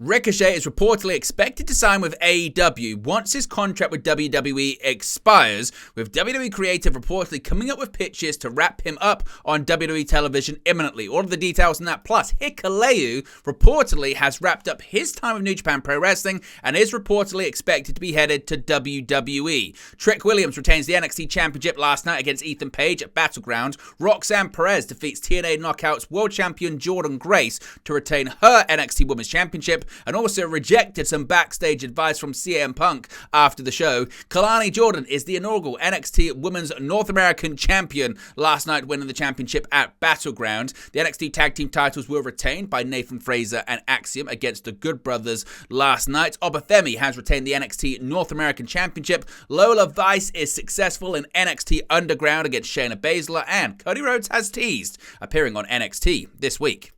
Ricochet is reportedly expected to sign with AEW once his contract with WWE expires, with WWE Creative reportedly coming up with pitches to wrap him up on WWE television imminently. All of the details on that, plus Hikuleo reportedly has wrapped up his time with New Japan Pro Wrestling and is reportedly expected to be headed to WWE. Trick Williams retains the NXT Championship last night against Ethan Page at Battleground. Roxanne Perez defeats TNA Knockouts World Champion Jordynne Grace to retain her NXT Women's Championship, and also rejected some backstage advice from CM Punk after the show. Kalani Jordan is the inaugural NXT Women's North American Champion last night, winning the championship at Battleground. The NXT Tag Team titles were retained by Nathan Fraser and Axiom against the Good Brothers last night. Obafemi has retained the NXT North American Championship. Lola Vice is successful in NXT Underground against Shayna Baszler, and Cody Rhodes has teased appearing on NXT this week.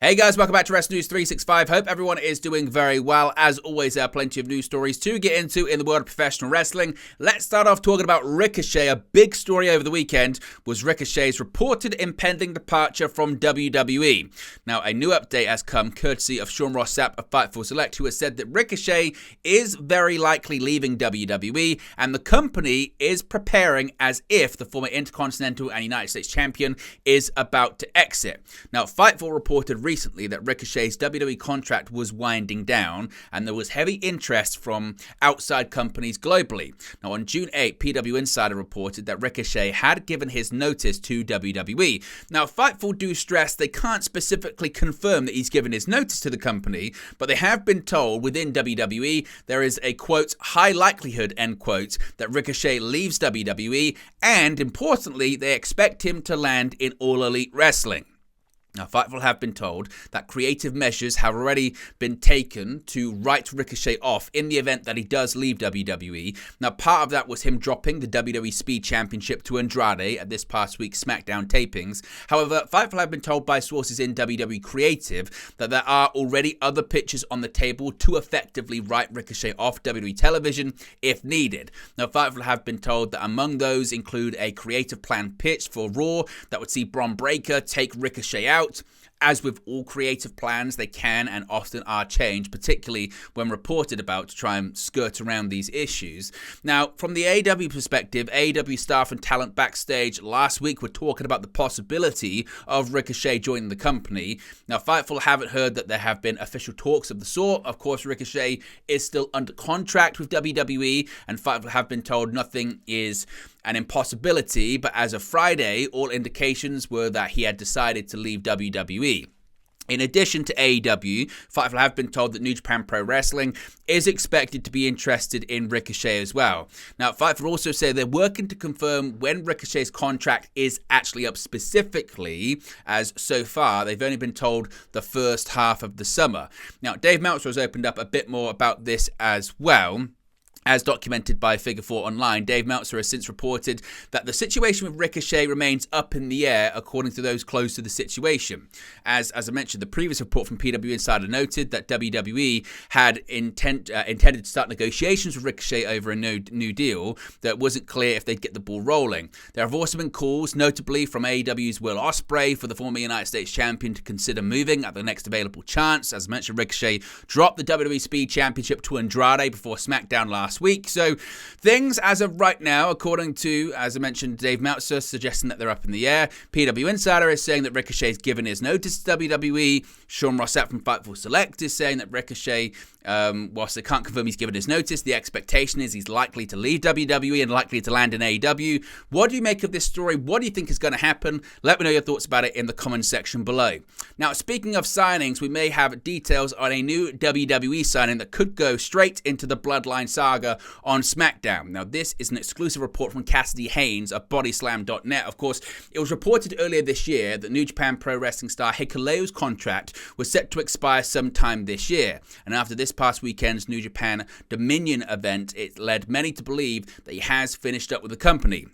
Hey guys, welcome back to Wrestling News 365. Hope everyone is doing very well. As always, there are plenty of news stories to get into in the world of professional wrestling. Let's start off talking about Ricochet. A big story over the weekend was Ricochet's reported impending departure from WWE. Now, a new update has come courtesy of Sean Ross Sapp of Fightful Select, who has said that Ricochet is very likely leaving WWE, and the company is preparing as if the former Intercontinental and United States champion is about to exit. Now, Fightful reported recently that Ricochet's WWE contract was winding down, and there was heavy interest from outside companies globally. Now, on June 8, PW Insider reported that Ricochet had given his notice to WWE. Now, Fightful do stress they can't specifically confirm that he's given his notice to the company, but they have been told within WWE there is a, quote, high likelihood, end quote, that Ricochet leaves WWE, and importantly, they expect him to land in All Elite Wrestling. Now, Fightful have been told that creative measures have already been taken to write Ricochet off in the event that he does leave WWE. Now, part of that was him dropping the WWE Speed Championship to Andrade at this past week's SmackDown tapings. However, Fightful have been told by sources in WWE Creative that there are already other pitches on the table to effectively write Ricochet off WWE television if needed. Now, Fightful have been told that among those include a creative plan pitch for Raw that would see Bron Breakker take Ricochet out. As with all creative plans, they can and often are changed, particularly when reported about, to try and skirt around these issues. Now, from the AEW perspective, AEW staff and talent backstage last week were talking about the possibility of Ricochet joining the company. Now, Fightful haven't heard that there have been official talks of the sort. Of course, Ricochet is still under contract with WWE, and Fightful have been told nothing is an impossibility, but as of Friday, all indications were that he had decided to leave WWE. In addition to AEW, Fightful have been told that New Japan Pro Wrestling is expected to be interested in Ricochet as well. Now, Fightful also say they're working to confirm when Ricochet's contract is actually up specifically, as so far they've only been told the first half of the summer. Now, Dave Meltzer has opened up a bit more about this as well. As documented by Figure 4 Online, Dave Meltzer has since reported that the situation with Ricochet remains up in the air according to those close to the situation. As I mentioned, the previous report from PW Insider noted that WWE had intended to start negotiations with Ricochet over a new deal that wasn't clear if they'd get the ball rolling. There have also been calls, notably from AEW's Will Ospreay, for the former United States champion to consider moving at the next available chance. As I mentioned, Ricochet dropped the WWE Speed Championship to Andrade before SmackDown last week. So things as of right now, according to, as I mentioned, Dave Meltzer, suggesting that they're up in the air. PW Insider is saying that Ricochet's given his notice to WWE. Sean Ross Sapp from Fightful Select is saying that Ricochet, whilst they can't confirm he's given his notice, the expectation is he's likely to leave WWE and likely to land in AEW. What do you make of this story? What do you think is going to happen? Let me know your thoughts about it in the comment section below. Now, speaking of signings, we may have details on a new WWE signing that could go straight into the Bloodline saga on SmackDown. Now, this is an exclusive report from Cassidy Haynes of Bodyslam.net. Of course, it was reported earlier this year that New Japan Pro Wrestling star Hikuleo's contract was set to expire sometime this year. And after this past weekend's New Japan Dominion event, it led many to believe that he has finished up with the company.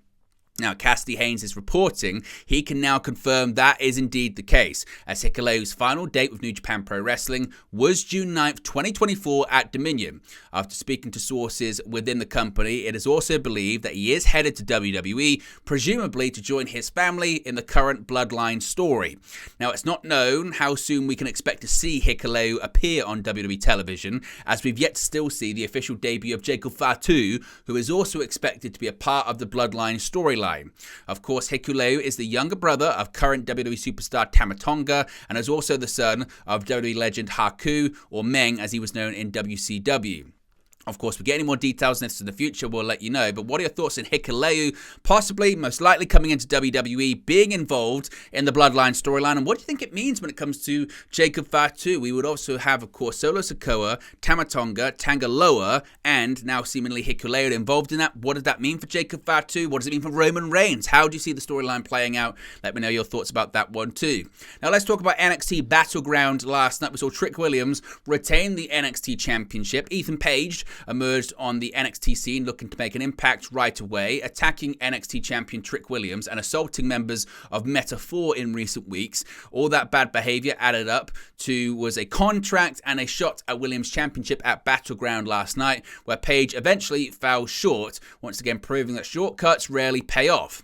Now, Cassidy Haynes is reporting he can now confirm that is indeed the case, as Hikuleo's final date with New Japan Pro Wrestling was June 9th, 2024 at Dominion. After speaking to sources within the company, it is also believed that he is headed to WWE, presumably to join his family in the current Bloodline story. Now, it's not known how soon we can expect to see Hikuleo appear on WWE television, as we've yet to still see the official debut of Jacob Fatu, who is also expected to be a part of the Bloodline storyline. Of course, Hikuleo is the younger brother of current WWE superstar Tama Tonga and is also the son of WWE legend Hiku, or Meng as he was known in WCW. Of course, if we get any more details on this in the future, we'll let you know. But what are your thoughts on Hikuleo possibly, most likely coming into WWE, being involved in the Bloodline storyline? And what do you think it means when it comes to Jacob Fatu? We would also have, of course, Solo Sikoa, Tama Tonga, Tangaloa, and now seemingly Hikuleo involved in that. What does that mean for Jacob Fatu? What does it mean for Roman Reigns? How do you see the storyline playing out? Let me know your thoughts about that one too. Now let's talk about NXT Battleground last night. We saw Trick Williams retain the NXT Championship. Ethan Page emerged on the NXT scene looking to make an impact right away, attacking NXT champion Trick Williams and assaulting members of Meta 4 in recent weeks. All that bad behavior added up to was a contract and a shot at Williams' championship at Battleground last night, where Page eventually fell short, once again proving that shortcuts rarely pay off.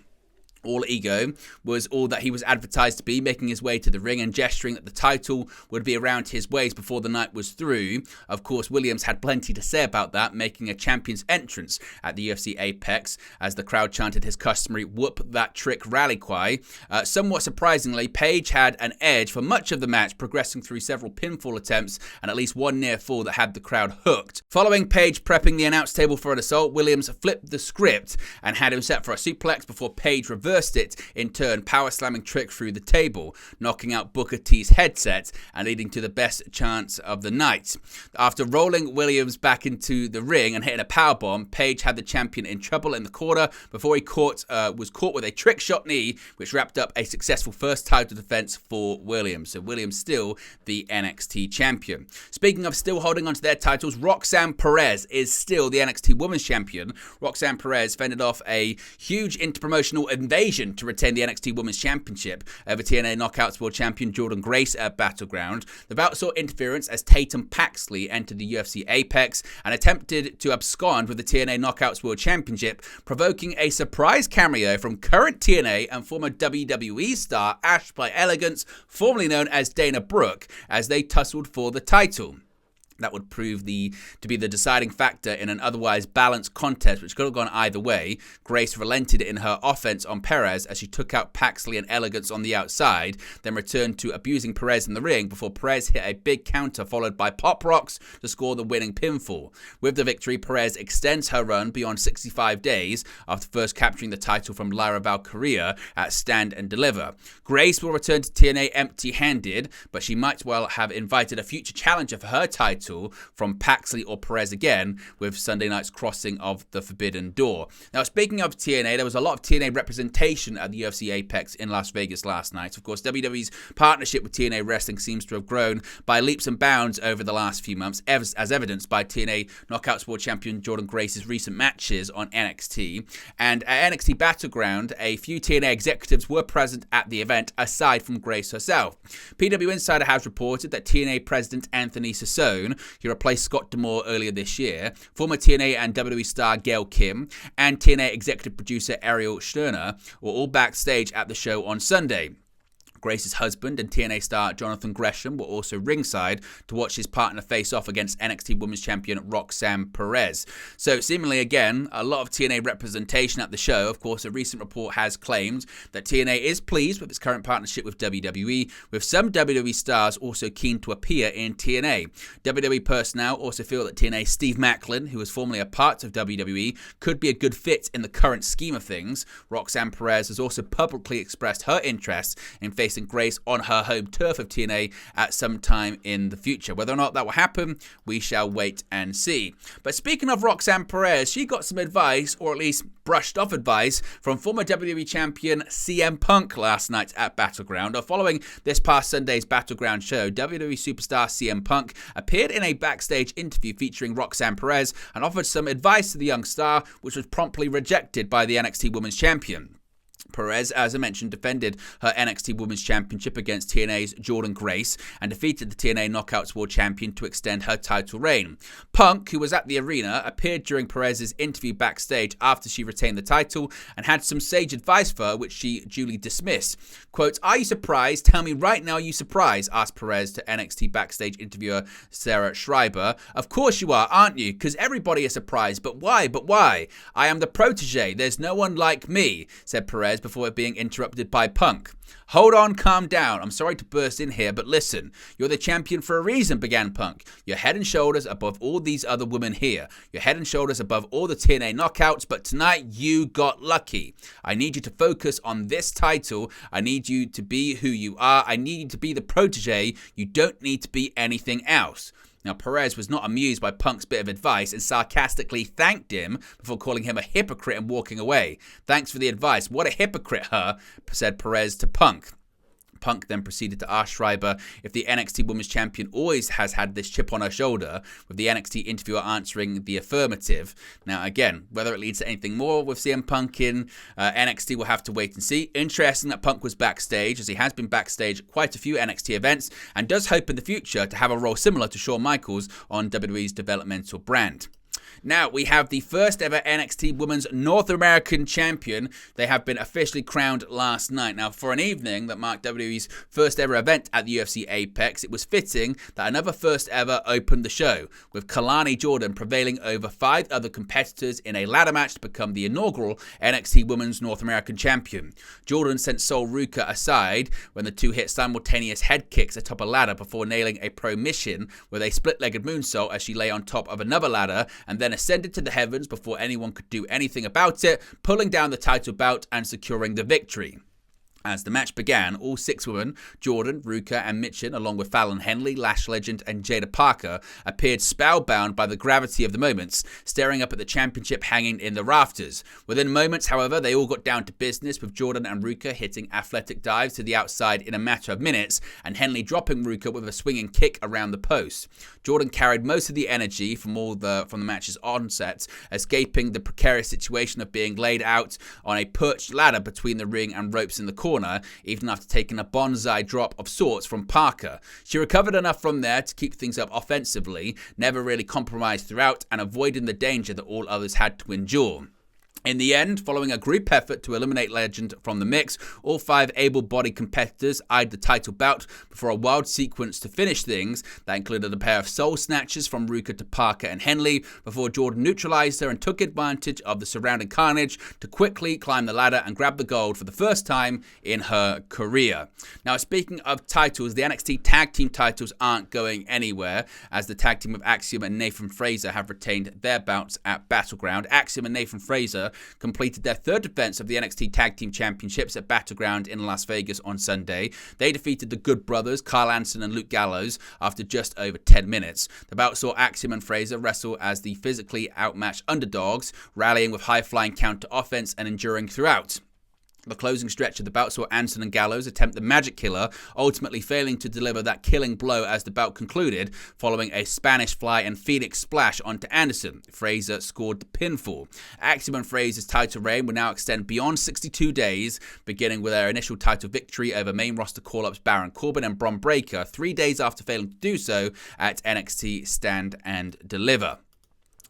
All ego was all that he was advertised to be, making his way to the ring and gesturing that the title would be around his waist before the night was through. Of course, Williams had plenty to say about that, making a champion's entrance at the UFC Apex as the crowd chanted his customary "whoop that trick" rally cry. Somewhat surprisingly, Page had an edge for much of the match, progressing through several pinfall attempts and at least one near fall that had the crowd hooked. Following Page prepping the announce table for an assault, Williams flipped the script and had him set for a suplex before Page reversed it, in turn power slamming Trick through the table, knocking out Booker T's headset and leading to the best chance of the night. After rolling Williams back into the ring and hitting a powerbomb, Page had the champion in trouble in the corner before he was caught with a trick shot knee, which wrapped up a successful first title defense for Williams. So Williams still the NXT champion. Speaking of still holding onto their titles, Roxanne Perez is still the NXT Women's Champion. Roxanne Perez fended off a huge interpromotional invasion to retain the NXT Women's Championship over TNA Knockouts World Champion Jordynne Grace at Battleground. The bout saw interference as Tatum Paxley entered the UFC Apex and attempted to abscond with the TNA Knockouts World Championship, provoking a surprise cameo from current TNA and former WWE star Ash by Elegance, formerly known as Dana Brooke, as they tussled for the title. That would prove to be the deciding factor in an otherwise balanced contest, which could have gone either way. Grace relented in her offense on Perez as she took out Paxley and Elegance on the outside, then returned to abusing Perez in the ring before Perez hit a big counter followed by Pop Rocks to score the winning pinfall. With the victory, Perez extends her run beyond 65 days after first capturing the title from Lyra Valkyria at Stand and Deliver. Grace will return to TNA empty-handed, but she might well have invited a future challenger for her title from Paxley or Perez again with Sunday night's crossing of the Forbidden Door. Now, speaking of TNA, there was a lot of TNA representation at the UFC Apex in Las Vegas last night. Of course, WWE's partnership with TNA Wrestling seems to have grown by leaps and bounds over the last few months, as evidenced by TNA Knockouts World Champion Jordynne Grace's recent matches on NXT. And at NXT Battleground, a few TNA executives were present at the event, aside from Grace herself. PW Insider has reported that TNA President Anthony Sassone, he replaced Scott D'Amore earlier this year, former TNA and WWE star Gail Kim, and TNA executive producer Ariel Sturner were all backstage at the show on Sunday. Grace's husband and TNA star Jonathan Gresham were also ringside to watch his partner face off against NXT Women's Champion Roxanne Perez. So seemingly again, a lot of TNA representation at the show. Of course, a recent report has claimed that TNA is pleased with its current partnership with WWE, with some WWE stars also keen to appear in TNA. WWE personnel also feel that TNA's Steve Macklin, who was formerly a part of WWE, could be a good fit in the current scheme of things. Roxanne Perez has also publicly expressed her interest in facing Grace on her home turf of TNA at some time in the future. Whether or not that will happen, we shall wait and see. But speaking of Roxanne Perez, she got some advice, or at least brushed off advice, from former WWE champion CM Punk last night at Battleground. Following this past Sunday's Battleground show, WWE superstar CM Punk appeared in a backstage interview featuring Roxanne Perez and offered some advice to the young star, which was promptly rejected by the NXT Women's Champion. Perez, as I mentioned, defended her NXT Women's Championship against TNA's Jordynne Grace and defeated the TNA Knockouts World Champion to extend her title reign. Punk, who was at the arena, appeared during Perez's interview backstage after she retained the title and had some sage advice for her, which she duly dismissed. Quote, "Are you surprised? Tell me right now, you surprised?" asked Perez to NXT backstage interviewer Sarah Schreiber. "Of course you are, aren't you? Because everybody is surprised. But why? But why? I am the protege. There's no one like me," said Perez before being interrupted by Punk. "Hold on, calm down. I'm sorry to burst in here, but listen. You're the champion for a reason," began Punk. "You're head and shoulders above all these other women here. You're head and shoulders above all the TNA knockouts, but tonight you got lucky. I need you to focus on this title. I need you to be who you are. I need you to be the protege. You don't need to be anything else." Now, Perez was not amused by Punk's bit of advice and sarcastically thanked him before calling him a hypocrite and walking away. "Thanks for the advice. What a hypocrite, huh?" said Perez to Punk. Punk then proceeded to ask Schreiber if the NXT Women's Champion always has had this chip on her shoulder, with the NXT interviewer answering the affirmative. Now, again, whether it leads to anything more with CM Punk in NXT, we'll have to wait and see. Interesting that Punk was backstage, as he has been backstage at quite a few NXT events, and does hope in the future to have a role similar to Shawn Michaels on WWE's developmental brand. Now, we have the first ever NXT Women's North American Champion. They have been officially crowned last night. Now, for an evening that marked WWE's first ever event at the UFC Apex, it was fitting that another first ever opened the show, with Kalani Jordan prevailing over 5 other competitors in a ladder match to become the inaugural NXT Women's North American Champion. Jordan sent Sol Ruka aside when the two hit simultaneous head kicks atop a ladder before nailing a pro mission with a split-legged moonsault as she lay on top of another ladder and then ascended to the heavens before anyone could do anything about it, pulling down the title belt and securing the victory. As the match began, all 6 women, Jordan, Ruka, and Mitchin, along with Fallon Henley, Lash Legend, and Jada Parker, appeared spellbound by the gravity of the moments, staring up at the championship hanging in the rafters. Within moments, however, they all got down to business, with Jordan and Ruka hitting athletic dives to the outside in a matter of minutes, and Henley dropping Ruka with a swinging kick around the post. Jordan carried most of the energy from the match's onset, escaping the precarious situation of being laid out on a perched ladder between the ring and ropes in the corner, even after taking a bonsai drop of sorts from Parker. She recovered enough from there to keep things up offensively, never really compromised throughout, and avoiding the danger that all others had to endure. In the end, following a group effort to eliminate Legend from the mix, all 5 able-bodied competitors eyed the title bout before a wild sequence to finish things that included a pair of soul snatches from Ruka to Parker and Henley before Jordan neutralized her and took advantage of the surrounding carnage to quickly climb the ladder and grab the gold for the first time in her career. Now, speaking of titles, the NXT Tag Team titles aren't going anywhere, as the tag team of Axiom and Nathan Frazer have retained their bouts at Battleground. Axiom and Nathan Frazer completed their 3rd defense of the NXT Tag Team Championships at Battleground in Las Vegas on Sunday. They defeated the Good Brothers, Kyle Anderson and Luke Gallows, after just over 10 minutes. The bout saw Axiom and Frazer wrestle as the physically outmatched underdogs, rallying with high-flying counter offense and enduring throughout. The closing stretch of the bout saw Anderson and Gallows attempt the Magic Killer, ultimately failing to deliver that killing blow as the bout concluded, following a Spanish Fly and Phoenix Splash onto Anderson. Frazer scored the pinfall. Axiom and Frazer's title reign will now extend beyond 62 days, beginning with their initial title victory over main roster call-ups Baron Corbin and Bron Breakker 3 days after failing to do so at NXT Stand and Deliver.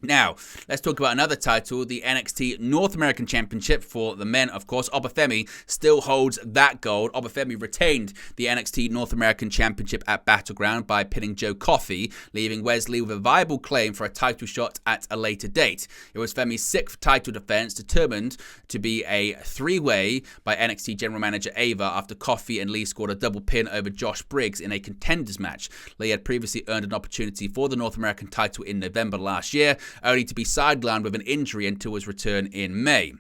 Now, let's talk about another title, the NXT North American Championship for the men, of course. Obafemi still holds that gold. Obafemi retained the NXT North American Championship at Battleground by pinning Joe Coffey, leaving Wesley with a viable claim for a title shot at a later date. It was Femi's 6th title defense, determined to be a 3-way by NXT General Manager Ava after Coffey and Lee scored a double pin over Josh Briggs in a contenders match. Lee had previously earned an opportunity for the North American title in November last year, only to be sidelined with an injury until his return in May.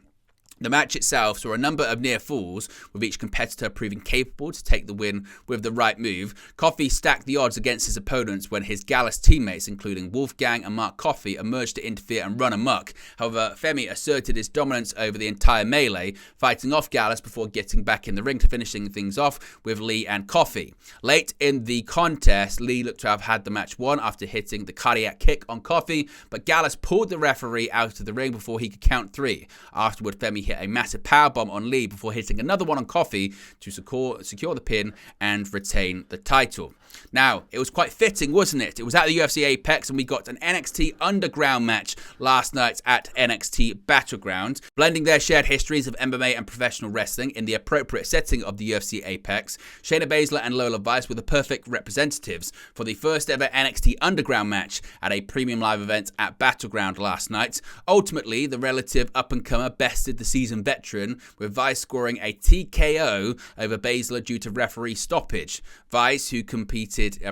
The match itself saw a number of near falls, with each competitor proving capable to take the win with the right move. Coffey stacked the odds against his opponents when his Gallus teammates, including Wolfgang and Mark Coffey, emerged to interfere and run amok. However, Femi asserted his dominance over the entire melee, fighting off Gallus before getting back in the ring to finishing things off with Lee and Coffey. Late in the contest, Lee looked to have had the match won after hitting the cardiac kick on Coffey, but Gallus pulled the referee out of the ring before he could count 3. Afterward, Femi hit hit a massive powerbomb on Lee before hitting another one on Coffey to secure the pin and retain the title. Now, it was quite fitting, wasn't it? It was at the UFC Apex, and we got an NXT Underground match last night at NXT Battleground. Blending their shared histories of MMA and professional wrestling in the appropriate setting of the UFC Apex, Shayna Baszler and Lola Vice were the perfect representatives for the first ever NXT Underground match at a premium live event at Battleground last night. Ultimately, the relative up-and-comer bested the seasoned veteran, with Vice scoring a TKO over Baszler due to referee stoppage. Vice, who competed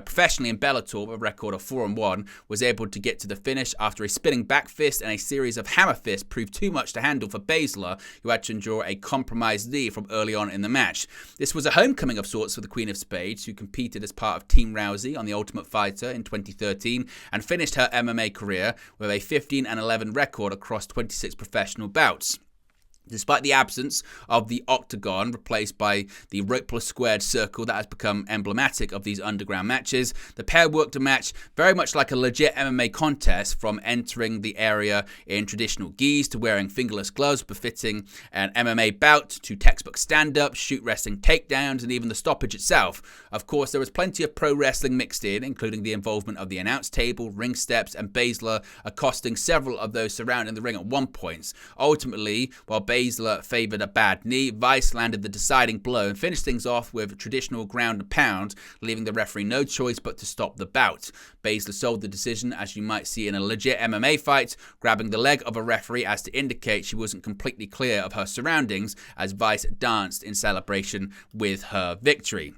professionally in Bellator with a record of 4-1, was able to get to the finish after a spinning back fist and a series of hammer fists proved too much to handle for Baszler, who had to endure a compromised knee from early on in the match. This was a homecoming of sorts for the Queen of Spades, who competed as part of Team Rousey on The Ultimate Fighter in 2013 and finished her MMA career with a 15-11 record across 26 professional bouts. Despite the absence of the octagon, replaced by the ropeless squared circle that has become emblematic of these underground matches, the pair worked a match very much like a legit MMA contest, from entering the area in traditional gis to wearing fingerless gloves befitting an MMA bout to textbook stand-ups, shoot wrestling takedowns, and even the stoppage itself. Of course, there was plenty of pro wrestling mixed in, including the involvement of the announce table, ring steps, and Baszler accosting several of those surrounding the ring at one point. Ultimately, while Baszler favoured a bad knee, Vice landed the deciding blow and finished things off with traditional ground and pound, leaving the referee no choice but to stop the bout. Baszler sold the decision, as you might see in a legit MMA fight, grabbing the leg of a referee as to indicate she wasn't completely clear of her surroundings, as Vice danced in celebration with her victory.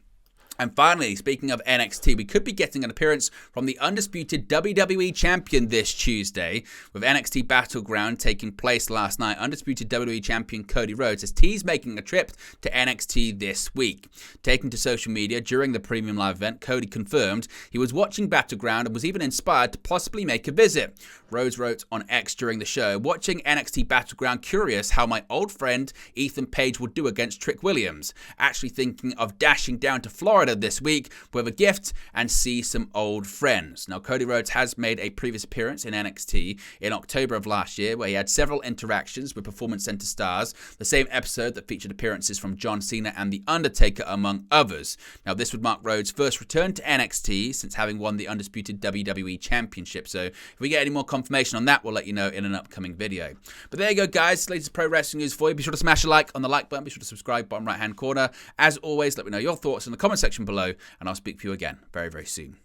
And finally, speaking of NXT, we could be getting an appearance from the undisputed WWE Champion this Tuesday. With NXT Battleground taking place last night, undisputed WWE Champion Cody Rhodes has teased making a trip to NXT this week. Taking to social media during the premium live event, Cody confirmed he was watching Battleground and was even inspired to possibly make a visit. Rhodes wrote on X during the show, "Watching NXT Battleground, curious how my old friend Ethan Page would do against Trick Williams. Actually thinking of dashing down to Florida this week with a gift and see some old friends." Now, Cody Rhodes has made a previous appearance in NXT in October of last year, where he had several interactions with Performance Center stars, the same episode that featured appearances from John Cena and The Undertaker, among others. Now, this would mark Rhodes' first return to NXT since having won the undisputed WWE Championship. So if we get any more confirmation on that, we'll let you know in an upcoming video. But there you go, guys. Latest pro wrestling news for you. Be sure to smash a like on the like button. Be sure to subscribe, bottom right hand corner. As always, let me know your thoughts in the comment section below, and I'll speak to you again very, very soon.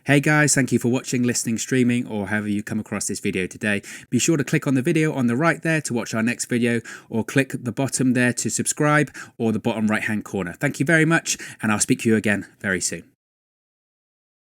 Hey guys, thank you for watching, listening, streaming, or however you come across this video today. Be sure to click on the video on the right there to watch our next video, or click the bottom there to subscribe, or the bottom right hand corner. Thank you very much, and I'll speak to you again very soon.